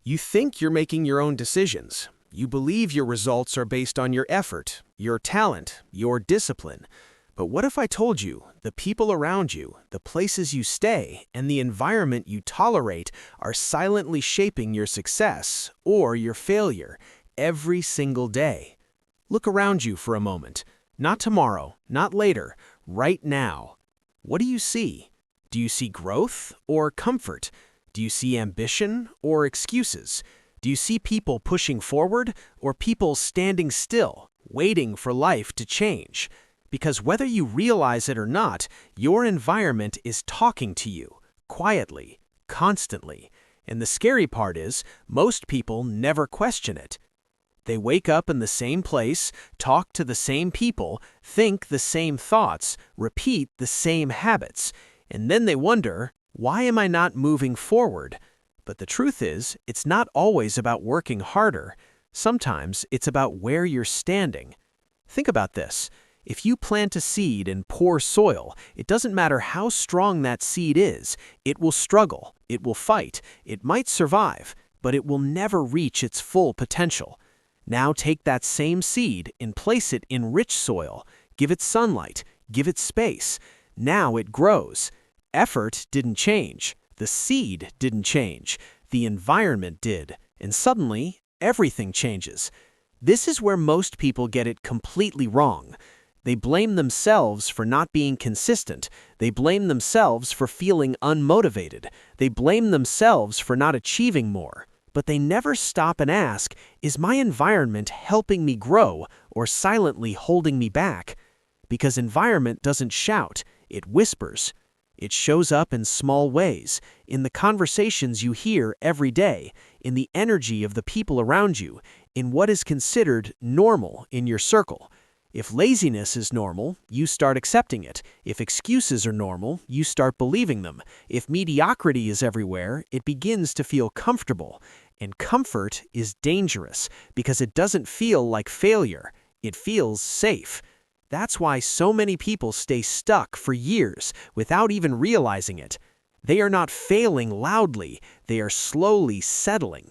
You think you're making your own decisions. You believe your results are based on your effort, your talent, your discipline. But what if I told you the people around you, the places you stay, and the environment you tolerate are silently shaping your success or your failure every single day? Look around you for a moment. Not tomorrow, not later, right now. What do you see? Do you see growth or comfort? Do you see ambition or excuses? Do you see people pushing forward or people standing still, waiting for life to change? Because whether you realize it or not, your environment is talking to you, quietly, constantly. And the scary part is, most people never question it. They wake up in the same place, talk to the same people, think the same thoughts, repeat the same habits, and then they wonder, why am I not moving forward? But the truth is, it's not always about working harder. Sometimes it's about where you're standing. Think about this. If you plant a seed in poor soil, it doesn't matter how strong that seed is. It will struggle, it will fight, it might survive, but it will never reach its full potential. Now take that same seed and place it in rich soil. Give it sunlight, give it space. Now it grows. Effort didn't change. The seed didn't change. The environment did. And suddenly, everything changes. This is where most people get it completely wrong. They blame themselves for not being consistent. They blame themselves for feeling unmotivated. They blame themselves for not achieving more. But they never stop and ask, is my environment helping me grow or silently holding me back? Because environment doesn't shout, it whispers. It shows up in small ways, in the conversations you hear every day, in the energy of the people around you, in what is considered normal in your circle. If laziness is normal, you start accepting it. If excuses are normal, you start believing them. If mediocrity is everywhere, it begins to feel comfortable. And comfort is dangerous because it doesn't feel like failure. It feels safe. That's why so many people stay stuck for years without even realizing it. They are not failing loudly, they are slowly settling.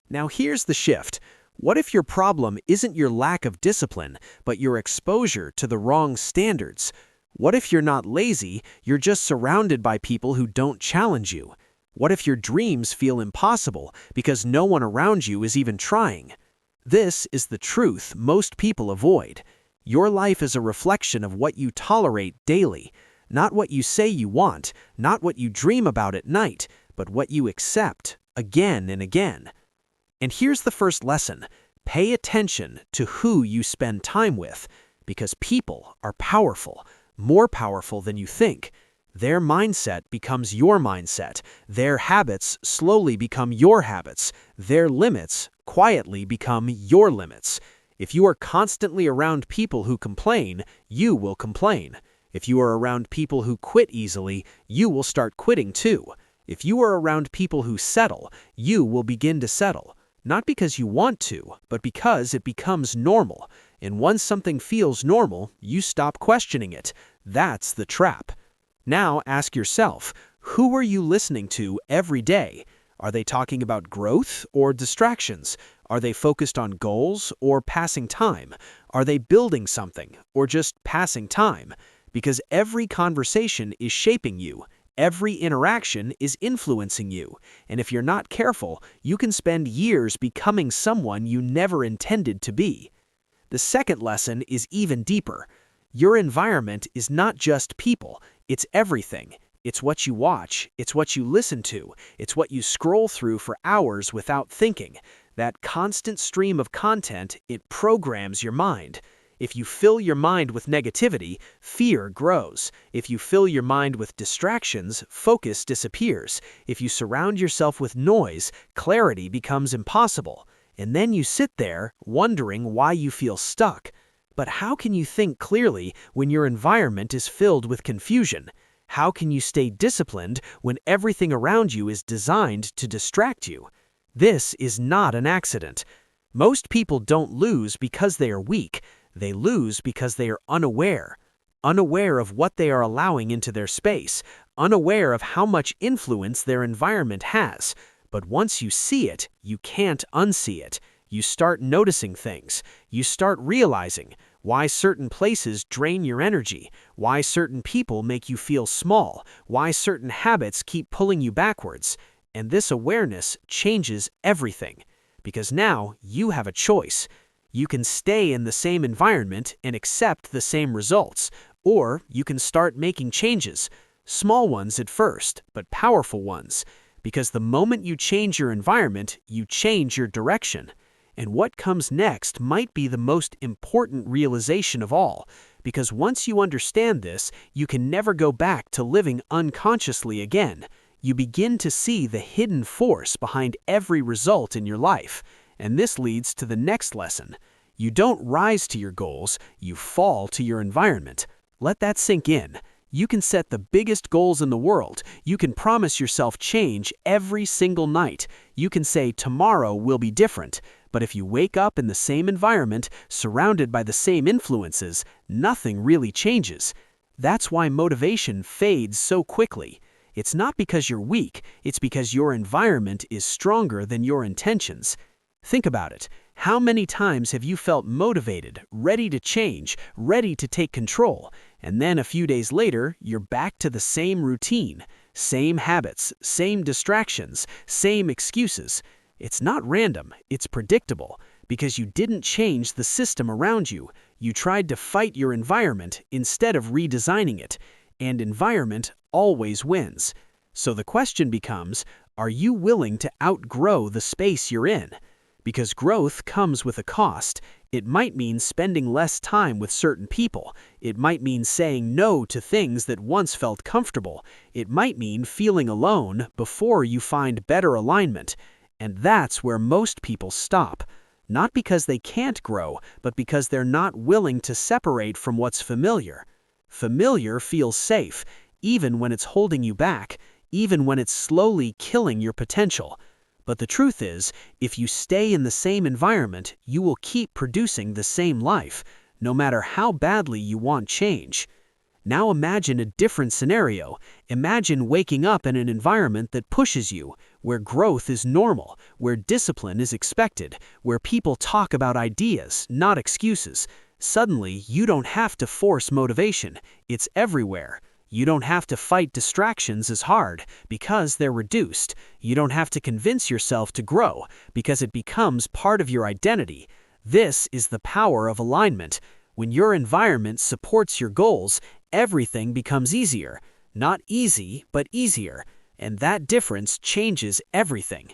Now here's the shift. What if your problem isn't your lack of discipline, but your exposure to the wrong standards? What if you're not lazy, you're just surrounded by people who don't challenge you? What if your dreams feel impossible because no one around you is even trying? This is the truth most people avoid. Your life is a reflection of what you tolerate daily, not what you say you want, not what you dream about at night, but what you accept again and again. And here's the first lesson. Pay attention to who you spend time with, because people are powerful, more powerful than you think. Their mindset becomes your mindset. Their habits slowly become your habits. Their limits quietly become your limits. If you are constantly around people who complain, you will complain. If you are around people who quit easily, you will start quitting too. If you are around people who settle, you will begin to settle. Not because you want to, but because it becomes normal. And once something feels normal, you stop questioning it. That's the trap. Now ask yourself, who are you listening to every day? Are they talking about growth or distractions? Are they focused on goals or passing time? Are they building something or just passing time? Because every conversation is shaping you. Every interaction is influencing you. And if you're not careful, you can spend years becoming someone you never intended to be. The second lesson is even deeper. Your environment is not just people, it's everything. It's what you watch, it's what you listen to, it's what you scroll through for hours without thinking. That constant stream of content, it programs your mind. If you fill your mind with negativity, fear grows. If you fill your mind with distractions, focus disappears. If you surround yourself with noise, clarity becomes impossible. And then you sit there wondering why you feel stuck. But how can you think clearly when your environment is filled with confusion? How can you stay disciplined when everything around you is designed to distract you? This is not an accident. Most people don't lose because they are weak. They lose because they are unaware. Unaware of what they are allowing into their space. Unaware of how much influence their environment has. But once you see it, you can't unsee it. You start noticing things. You start realizing why certain places drain your energy, why certain people make you feel small, why certain habits keep pulling you backwards. And this awareness changes everything. Because now you have a choice. You can stay in the same environment and accept the same results, or you can start making changes, small ones at first, but powerful ones. Because the moment you change your environment, you change your direction. And what comes next might be the most important realization of all, because once you understand this, you can never go back to living unconsciously again. You begin to see the hidden force behind every result in your life. And this leads to the next lesson. You don't rise to your goals, you fall to your environment. Let that sink in. You can set the biggest goals in the world. You can promise yourself change every single night. You can say tomorrow will be different. But if you wake up in the same environment, surrounded by the same influences, nothing really changes. That's why motivation fades so quickly. It's not because you're weak, it's because your environment is stronger than your intentions. Think about it. How many times have you felt motivated, ready to change, ready to take control, and then a few days later, you're back to the same routine, same habits, same distractions, same excuses? It's not random, it's predictable, because you didn't change the system around you. You tried to fight your environment instead of redesigning it, and environment always wins. So the question becomes, are you willing to outgrow the space you're in? Because growth comes with a cost. It might mean spending less time with certain people. It might mean saying no to things that once felt comfortable. It might mean feeling alone before you find better alignment. And that's where most people stop. Not because they can't grow, but because they're not willing to separate from what's familiar. Familiar feels safe, even when it's holding you back, even when it's slowly killing your potential. But the truth is, if you stay in the same environment, you will keep producing the same life, no matter how badly you want change. Now imagine a different scenario. Imagine waking up in an environment that pushes you, where growth is normal, where discipline is expected, where people talk about ideas, not excuses. Suddenly, you don't have to force motivation. It's everywhere. You don't have to fight distractions as hard because they're reduced. You don't have to convince yourself to grow because it becomes part of your identity. This is the power of alignment. When your environment supports your goals, everything becomes easier. Not easy, but easier. And that difference changes everything.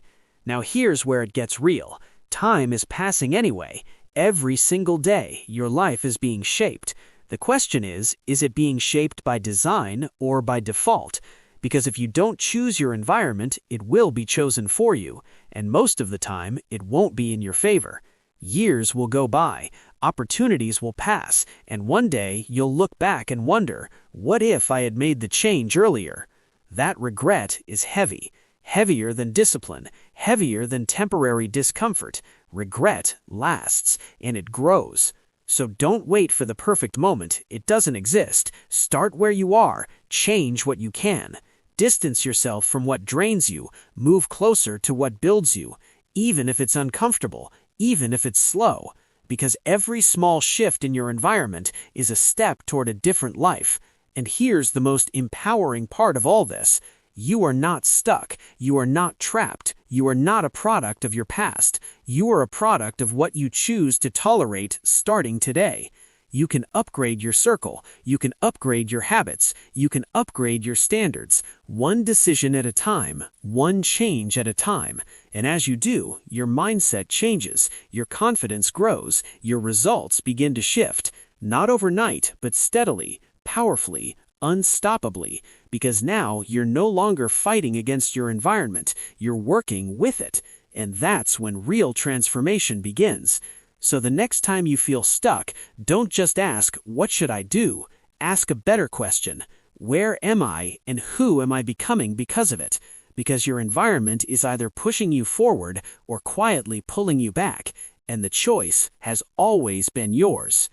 Now here's where it gets real. Time is passing anyway. Every single day, your life is being shaped. The question is it being shaped by design or by default? Because if you don't choose your environment, it will be chosen for you, and most of the time, it won't be in your favor. Years will go by, opportunities will pass, and one day you'll look back and wonder, what if I had made the change earlier? That regret is heavy, heavier than discipline, heavier than temporary discomfort. Regret lasts, and it grows. So don't wait for the perfect moment. It doesn't exist. Start where you are. Change what you can. Distance yourself from what drains you. Move closer to what builds you, even if it's uncomfortable, even if it's slow. Because every small shift in your environment is a step toward a different life. And here's the most empowering part of all this. You are not stuck. You are not trapped. You are not a product of your past. You are a product of what you choose to tolerate starting today. You can upgrade your circle. You can upgrade your habits. You can upgrade your standards. One decision at a time. One change at a time. And as you do, your mindset changes. Your confidence grows. Your results begin to shift. Not overnight, but steadily, powerfully, unstoppably, because now you're no longer fighting against your environment, you're working with it, and that's when real transformation begins. So the next time you feel stuck, don't just ask, what should I do? Ask a better question. Where am I and who am I becoming because of it? Because your environment is either pushing you forward or quietly pulling you back, and the choice has always been yours.